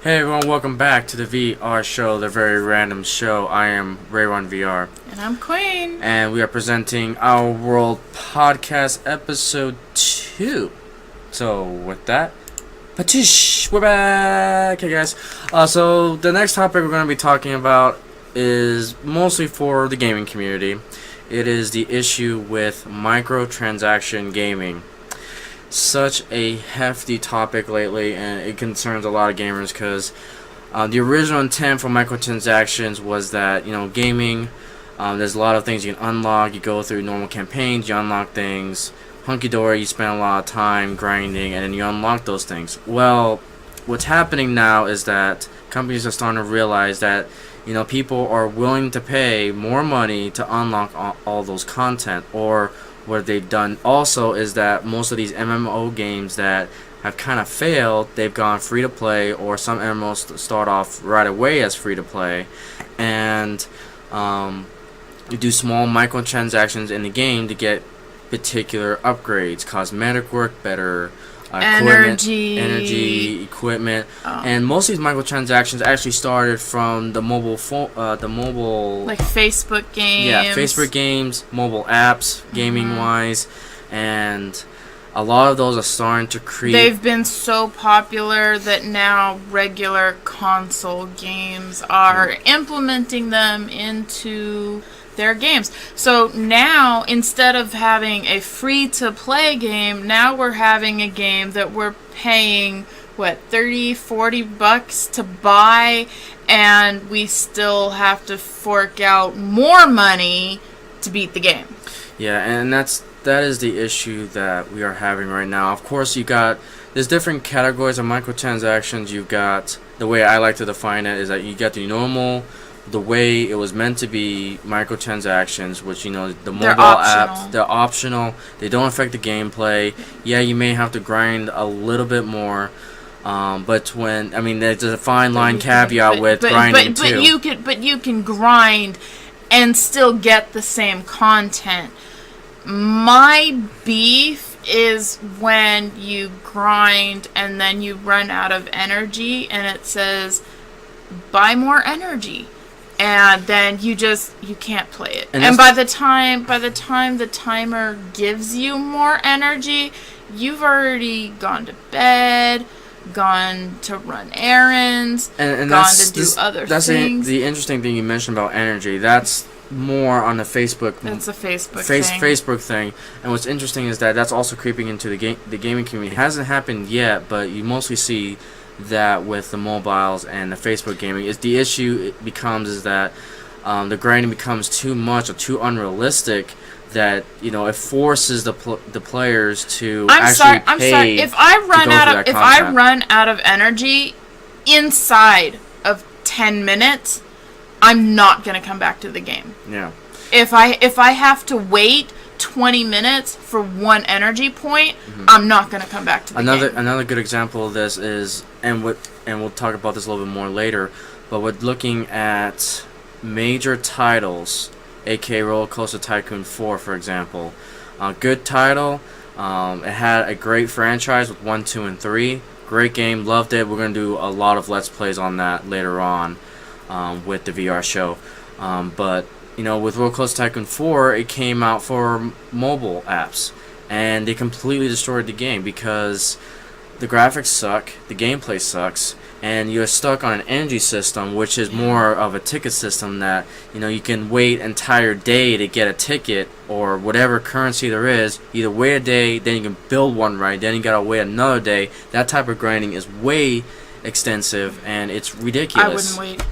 Hey everyone, welcome back to the VR show, the very random show. I am Rahron VR. And I'm Qween. And we are presenting Our World Podcast Episode 2. So, with that, patish, we're back! Hey guys. So, the next topic we're going to be talking about is mostly for the gaming community. It is the issue with microtransaction gaming. Such a hefty topic lately, and it concerns a lot of gamers because the original intent for microtransactions was that, gaming, there's a lot of things you can unlock. You go through normal campaigns, you unlock things, hunky-dory, you spend a lot of time grinding, and then you unlock those things. Well, what's happening now is that companies are starting to realize that people are willing to pay more money to unlock all those content. Or what they've done also is that most of these MMO games that have kind of failed, they've gone free to play, or some MMOs start off right away as free to play, and you do small microtransactions in the game to get particular upgrades, cosmetic work, better energy equipment, and most of these microtransactions actually started from the mobile like Facebook games. Yeah, Facebook games, mobile apps, gaming wise, and a lot of those are starting to create. They've been so popular that now regular console games are implementing them into their games. So now, instead of having a free-to-play game, now we're having a game that we're paying, $30-40 to buy, and we still have to fork out more money to beat the game. Yeah, and that is the issue that we are having right now. Of course, there's different categories of microtransactions. You've got, the way I like to define it is that you got the normal, the way it was meant to be, microtransactions, which the mobile apps, they're optional. They don't affect the gameplay. Yeah, you may have to grind a little bit more, but there's a fine line caveat with grinding too. But you can grind and still get the same content. My beef is when you grind and then you run out of energy and it says buy more energy. And then you can't play it. And by the time the timer gives you more energy, you've already gone to bed, gone to run errands, and gone to do other things. The interesting thing you mentioned about energy. That's more on the Facebook. That's a Facebook thing. And what's interesting is that that's also creeping into the gaming community. It hasn't happened yet, but you mostly see that with the mobiles and the Facebook gaming. The issue becomes that the grinding becomes too much or too unrealistic, that it forces the players to I'm sorry. If I run out of energy inside of 10 minutes, I'm not gonna come back to the game. Yeah. If I have to wait 20 minutes for one energy point, I'm not going to come back to the game. Another good example of this is, and we'll talk about this a little bit more later, but we're looking at major titles, aka Roller Coaster Tycoon 4, for example. Good title. It had a great franchise with 1, 2, and 3. Great game, loved it. We're going to do a lot of Let's Plays on that later on with the VR show. But with Roller Coaster Tycoon 4, it came out for mobile apps, and they completely destroyed the game because the graphics suck, the gameplay sucks, and you're stuck on an energy system, which is more of a ticket system that, you can wait an entire day to get a ticket or whatever currency there is. Either wait a day, then you can build one right, then you gotta wait another day. That type of grinding is way extensive, and it's ridiculous. I wouldn't wait.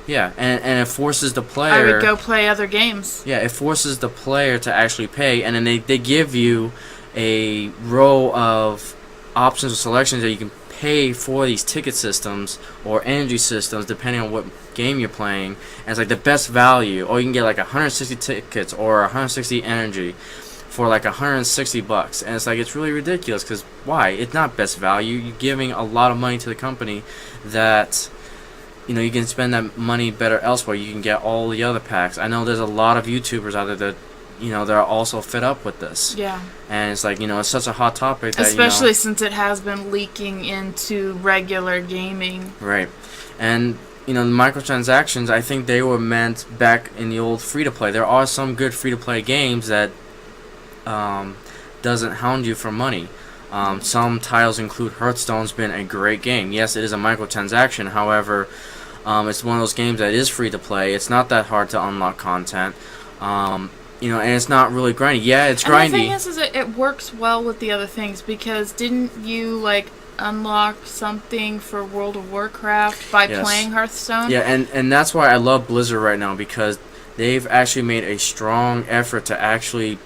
Yeah, and it forces the player. I would go play other games. Yeah, it forces the player to actually pay, and then they give you a row of options or selections that you can pay for these ticket systems or energy systems, depending on what game you're playing. And it's like the best value, or you can get like 160 tickets or 160 energy for like $160, and it's like, it's really ridiculous, because why? It's not best value. You're giving a lot of money to the company that you can spend that money better elsewhere. You can get all the other packs. I know there's a lot of YouTubers out there that they're also fed up with this. Yeah. And it's like, it's such a hot topic that, especially since it has been leaking into regular gaming. Right. And, the microtransactions, I think they were meant back in the old free-to-play. There are some good free-to-play games that doesn't hound you for money. Some titles include Hearthstone's been a great game. Yes, it is a microtransaction. However, it's one of those games that is free-to-play. It's not that hard to unlock content. And it's not really grindy. Yeah, it's grindy. And the thing is it works well with the other things, because didn't you, unlock something for World of Warcraft by playing Hearthstone? Yeah, and that's why I love Blizzard right now, because they've actually made a strong effort to actually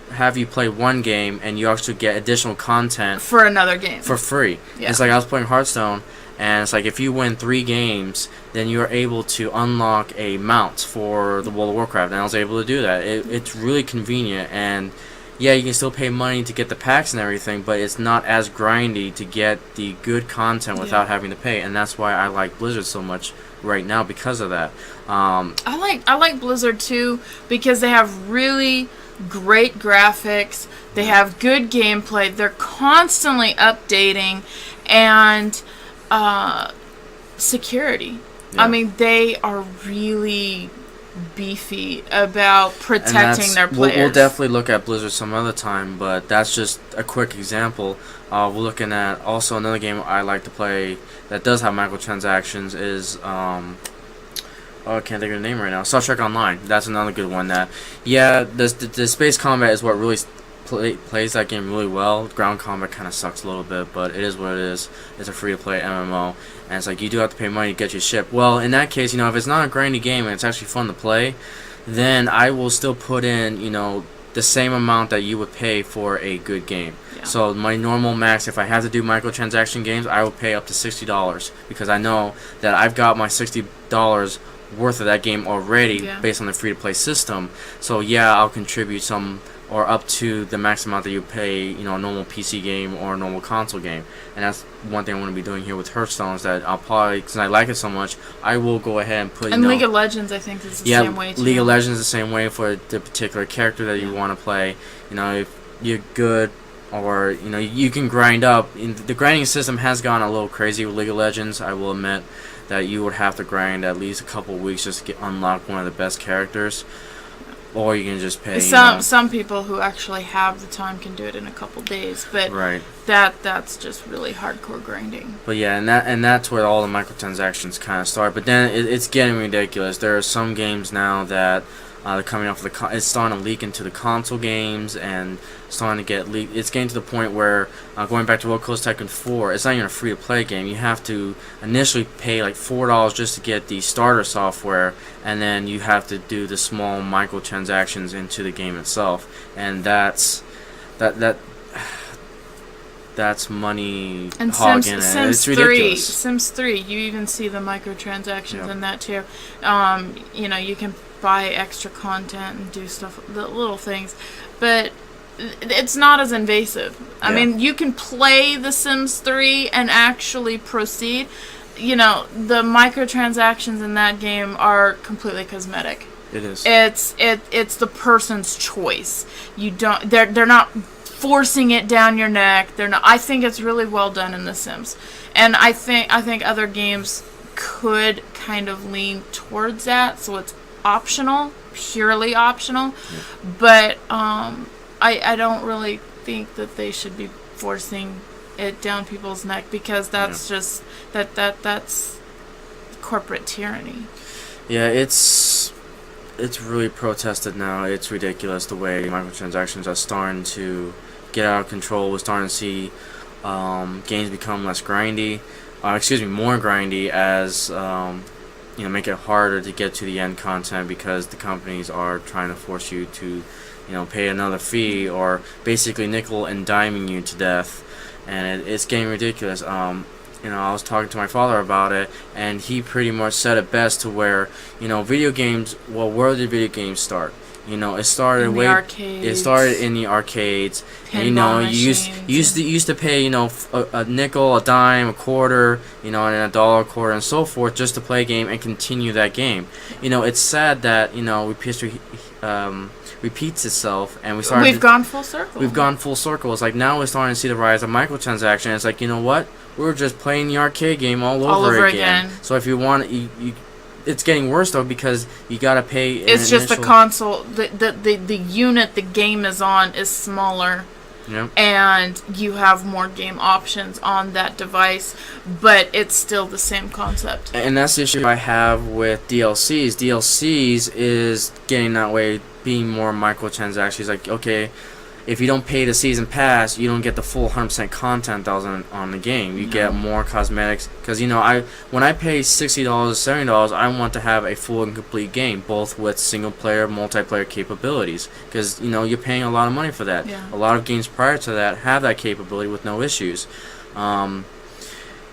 have you play one game and you actually get additional content for another game for free. Yeah. It's like I was playing Hearthstone, and it's like if you win 3 games, then you're able to unlock a mount for the World of Warcraft, and I was able to do that. It's really convenient, and yeah, you can still pay money to get the packs and everything, but it's not as grindy to get the good content without having to pay, and that's why I like Blizzard so much right now, because of that. I like Blizzard too, because they have really great graphics, they have good gameplay, they're constantly updating, and security. Yeah. I mean, they are really beefy about protecting their players. We'll definitely look at Blizzard some other time, but that's just a quick example. We're looking at also another game I like to play that does have microtransactions is I can't think of the name right now. Star Trek Online. That's another good one. The space combat is what really plays that game really well. Ground combat kind of sucks a little bit, but it is what it is. It's a free-to-play MMO, and it's like you do have to pay money to get your ship. Well, in that case, if it's not a grindy game and it's actually fun to play, then I will still put in, the same amount that you would pay for a good game. Yeah. So my normal max, if I have to do microtransaction games, I will pay up to $60, because I know that I've got my $60 worth of that game already based on the free-to-play system. So yeah, I'll contribute some, or up to the max amount that you pay, a normal PC game or a normal console game. And that's one thing I want to be doing here with Hearthstone, is that I'll probably, because I like it so much, I will go ahead and put, and League of Legends, I think, is the same way too. League of Legends is the same way for the particular character that you want to play. If you're good, or, you can grind up. The grinding system has gone a little crazy with League of Legends, I will admit, that you would have to grind at least a couple weeks just to unlock one of the best characters. Or you can just pay. Some people who actually have the time can do it in a couple days, but that's just really hardcore grinding. But yeah, and that's where all the microtransactions kind of start. But then it's getting ridiculous. There are some games now that they're coming off it's starting to leak into the console games, and starting to get leaked. It's getting to the point where going back to Roller Coaster Tycoon 4, it's not even a free-to-play game. You have to initially pay like $4 just to get the starter software, and then you have to do the small microtransactions into the game itself, and that's money and hogging it. It's ridiculous. Sims 3, you even see the microtransactions in that too. You can buy extra content and do stuff, the little things, but it's not as invasive. I mean, you can play The Sims 3 and actually proceed. The microtransactions in that game are completely cosmetic. It is. It's the person's choice. They're not forcing it down your neck. They're not. I think it's really well done in The Sims, and I think other games could kind of lean towards that, so it's optional, purely optional. But I don't really think that they should be forcing it down people's neck, because that's just that's corporate tyranny. Yeah, it's really protested now. It's ridiculous the way microtransactions are starting to get out of control. We're starting to see games become less grindy, more grindy, as make it harder to get to the end content, because the companies are trying to force you to pay another fee, or basically nickel and diming you to death, and it's getting ridiculous. I was talking to my father about it, and he pretty much said it best, to where, video games, where did video games start? It started In the arcades. It started in the arcades. And, Pinball you used to pay a nickel, a dime, a quarter, and then a dollar, a quarter, and so forth just to play a game and continue that game. It's sad that history repeats itself, and we've gone full circle. We've gone full circle. It's like now we're starting to see the rise of microtransactions. It's like, you know what? We're just playing the arcade game all over again. So if you want, it's getting worse though because you gotta pay. It's just the console, the unit the game is on is smaller. Yep. And you have more game options on that device, but it's still the same concept. And that's the issue I have with DLCs. DLCs is getting that way, being more microtransactions. Like, okay, if you don't pay the season pass, you don't get the full 100% content that was on the game. You get more cosmetics. Because, when I pay $60, $70, I want to have a full and complete game, both with single-player, multiplayer capabilities. Because, you're paying a lot of money for that. Yeah. A lot of games prior to that have that capability with no issues. And,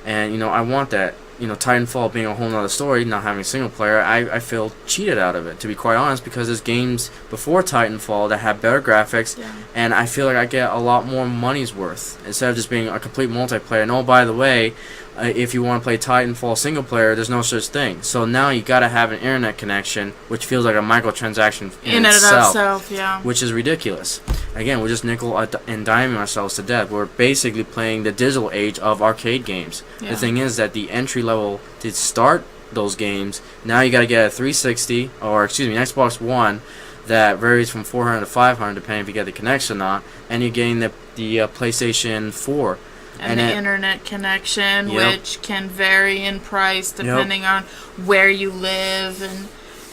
I want that. Titanfall being a whole nother story, not having single player, I feel cheated out of it, to be quite honest, because there's games before Titanfall that have better graphics, and I feel like I get a lot more money's worth, instead of just being a complete multiplayer. And oh, by the way, if you want to play Titanfall single player, there's no such thing. So now you gotta have an internet connection, which feels like a microtransaction in itself, which is ridiculous. Again, we're just nickel and diming ourselves to death. We're basically playing the digital age of arcade games. The thing is that the entry level to start those games, now you gotta get a 360, or an Xbox One, that varies from 400 to 500 depending if you get the connection or not, and you're getting the PlayStation 4. And the internet connection, which can vary in price depending on where you live,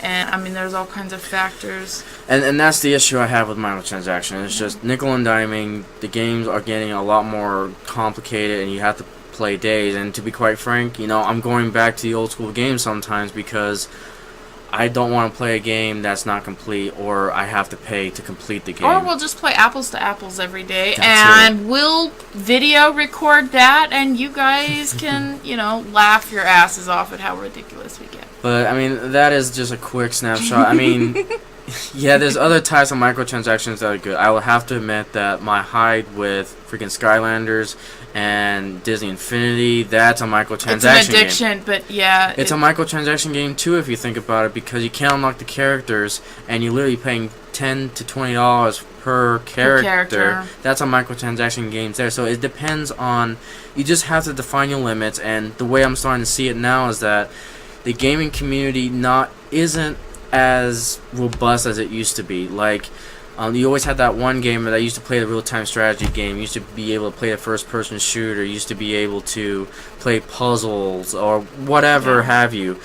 and I mean, there's all kinds of factors. And that's the issue I have with microtransactions. It's just nickel and diming. The games are getting a lot more complicated, and you have to play days. And to be quite frank, I'm going back to the old school games sometimes because I don't want to play a game that's not complete, or I have to pay to complete the game. Or we'll just play apples to apples every day, and we'll video record that, and you guys can, laugh your asses off at how ridiculous we get. But, I mean, that is just a quick snapshot. I mean, there's other types of microtransactions that are good. I will have to admit that my hide with freaking Skylanders and Disney Infinity, that's a microtransaction game. It's an addiction, but It's a microtransaction game too if you think about it, because you can't unlock the characters and you're literally paying $10 to $20 per character. That's a microtransaction game there. So it depends on, you just have to define your limits, and the way I'm starting to see it now is that the gaming community isn't as robust as it used to be. Like, you always had that one gamer that used to play the real-time strategy game, used to be able to play a first-person shooter, used to be able to play puzzles or whatever have you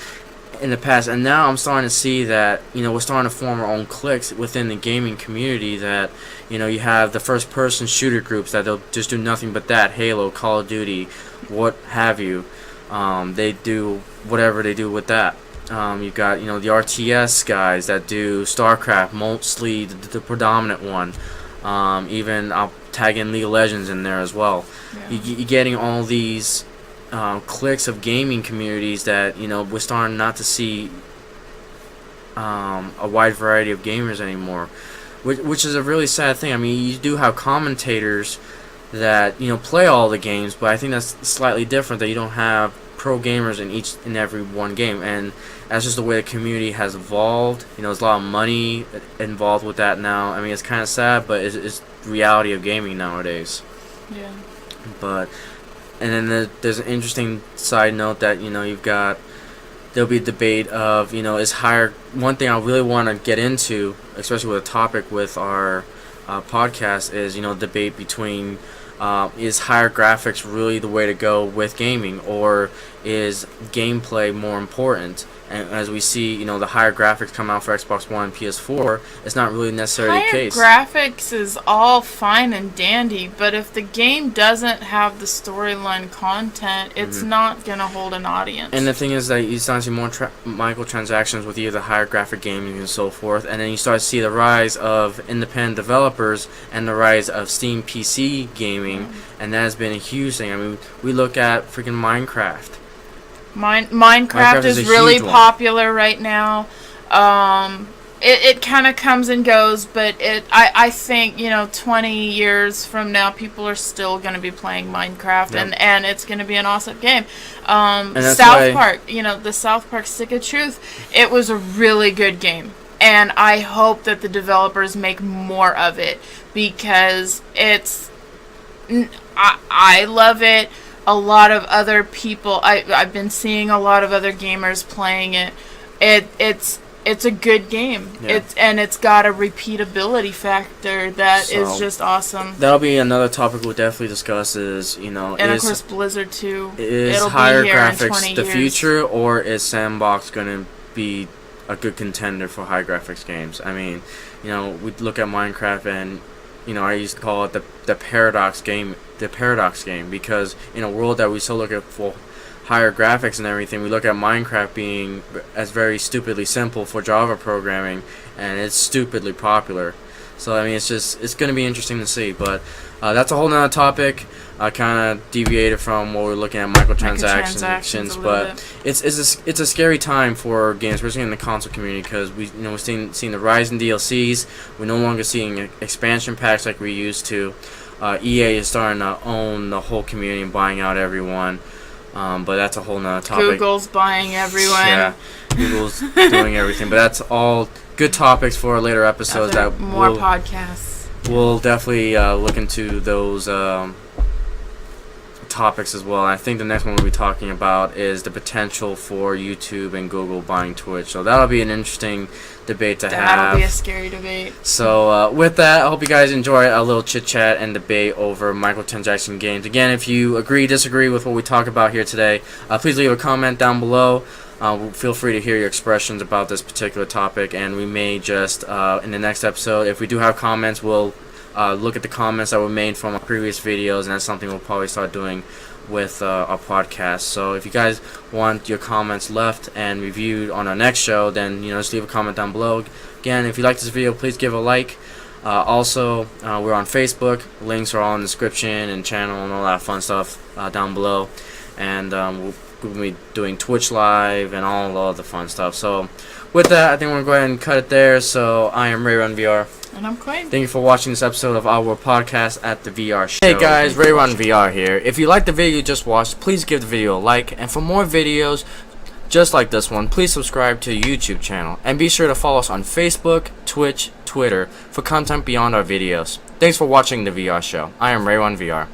in the past. And now I'm starting to see that, we're starting to form our own cliques within the gaming community, that, you have the first-person shooter groups that they'll just do nothing but that, Halo, Call of Duty, what have you. They do whatever they do with that. You've got, the RTS guys that do StarCraft, mostly the predominant one. Even I'll tag in League of Legends in there as well. You're getting all these cliques of gaming communities that, we're starting not to see a wide variety of gamers anymore, which is a really sad thing. I mean, you do have commentators that, play all the games, but I think that's slightly different, that you don't have pro gamers in each and every one game, and that's just the way the community has evolved. There's a lot of money involved with that now. I mean, it's kind of sad, but it's the reality of gaming nowadays. Yeah. But, and then there's an interesting side note that, there'll be a debate of, is higher, one thing I really want to get into, especially with a topic with our podcast, is, debate between, is higher graphics really the way to go with gaming, or is gameplay more important? And as we see, the higher graphics come out for Xbox One and PS4, it's not really necessarily the case. Higher graphics is all fine and dandy, but if the game doesn't have the storyline content, it's not going to hold an audience. And the thing is that you start to see more microtransactions with either the higher graphic gaming and so forth, and then you start to see the rise of independent developers and the rise of Steam PC gaming, and that has been a huge thing. I mean, we look at freaking Minecraft. Minecraft is really popular right now. it kind of comes and goes, but I think 20 years from now people are still going to be playing Minecraft, and it's going to be an awesome game. South Park, the South Park Stick of Truth, it was a really good game, and I hope that the developers make more of it, because I love it. A lot of other people, I've been seeing a lot of other gamers playing it. It's a good game. Yeah. It's got a repeatability factor that is just awesome. That'll be another topic we'll definitely discuss. And of course Blizzard too. Is higher graphics the future, or is Sandbox going to be a good contender for high graphics games? I mean, we look at Minecraft, and I used to call it the paradox game. The paradox game, because in a world that we still look at for higher graphics and everything, we look at Minecraft being as very stupidly simple for Java programming, and it's stupidly popular. So I mean, it's going to be interesting to see. But that's a whole nother topic. I kind of deviated from what we're looking at microtransactions, but it's a scary time for games, especially in the console community, because we're seeing the rise in DLCs. We're no longer seeing expansion packs like we used to. EA is starting to own the whole community and buying out everyone. But that's a whole nother topic. Google's buying everyone. Yeah, Google's doing everything. But that's all good topics for later episodes. More podcasts. We'll definitely look into those topics as well. I think the next one we'll be talking about is the potential for YouTube and Google buying Twitch. So that'll be an interesting debate to have. That'll be a scary debate. So with that, I hope you guys enjoy a little chit chat and debate over microtransaction games. Again, if you agree, disagree with what we talk about here today, please leave a comment down below. Feel free to hear your expressions about this particular topic, and we may just in the next episode, if we do have comments, we'll look at the comments that were made from our previous videos, and that's something we'll probably start doing with our podcast. So if you guys want your comments left and reviewed on our next show, then just leave a comment down below. Again, if you like this video, please give a like. Also, we're on Facebook. Links are all in the description and channel and all that fun stuff down below. And we'll be doing Twitch Live and all the fun stuff. So with that, I think we're going to go ahead and cut it there. So I am Rahron VR. And I'm Qween. Thank you for watching this episode of our podcast at the VR Show. Hey guys, Rahron VR here. If you liked the video you just watched, please give the video a like. And for more videos just like this one, please subscribe to the YouTube channel. And be sure to follow us on Facebook, Twitch, Twitter for content beyond our videos. Thanks for watching the VR Show. I am Rahron VR.